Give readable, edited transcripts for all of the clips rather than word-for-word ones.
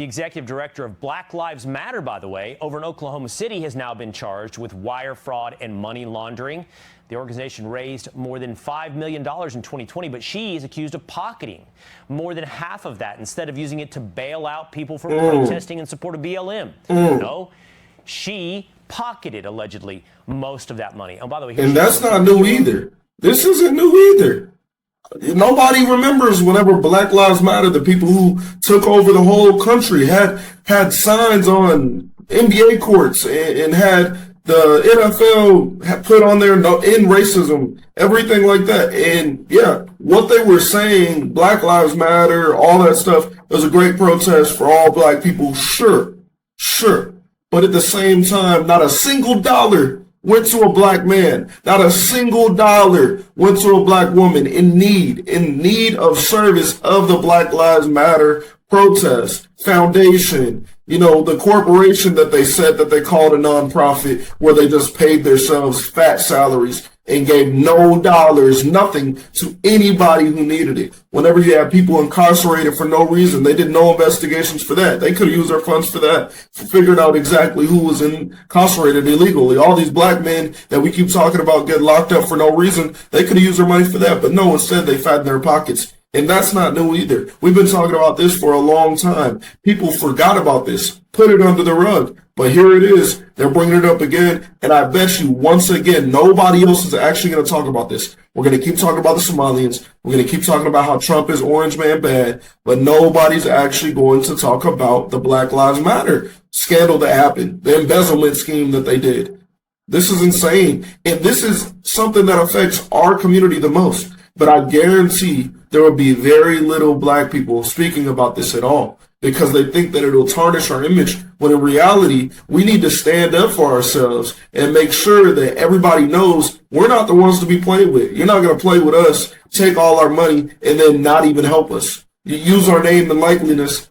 The executive director of Black Lives Matter, by the way, over in Oklahoma City, has now been charged with wire fraud and money laundering. The organization raised more than $5 million in 2020, but she is accused of pocketing more than half of that instead of using it to bail out people for protesting in support of BLM. No, she pocketed, allegedly, most of that money. Oh, by the way, and that's not new either. This isn't new either. Nobody remembers whenever Black Lives Matter, the people who took over the whole country had signs on NBA courts and had the NFL had put on there no end racism, everything like that. And yeah, what they were saying, Black Lives Matter, all that stuff, it was a great protest for all black people. Sure. But at the same time, not a single dollar went to a black man. Not a single dollar went to a black woman in need of service of the Black Lives Matter protest foundation. You know, the corporation that they said that they called a nonprofit where they just paid themselves fat salaries and gave no dollars, nothing to anybody who needed it. Whenever you have people incarcerated for no reason, they did no investigations for that. They could have used their funds for that, for figuring out exactly who was incarcerated illegally. All these black men that we keep talking about get locked up for no reason, they could have used their money for that. But no, instead they fattened their pockets. And that's not new either. We've been talking about this for a long time. People forgot about this, put it under the rug. But here it is. They're bringing it up again. And I bet you, once again, nobody else is actually going to talk about this. We're going to keep talking about the Somalians. We're going to keep talking about how Trump is orange man bad. But nobody's actually going to talk about the Black Lives Matter scandal that happened, the embezzlement scheme that they did. This is insane. And this is something that affects our community the most. But I guarantee there will be very little black people speaking about this at all because they think that it'll tarnish our image, when in reality, we need to stand up for ourselves and make sure that everybody knows we're not the ones to be played with. You're not going to play with us, take all our money, and then not even help us. You use our name and likeliness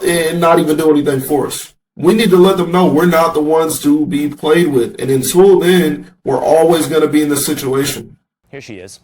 and not even do anything for us. We need to let them know we're not the ones to be played with. And until then, we're always going to be in this situation. Here she is.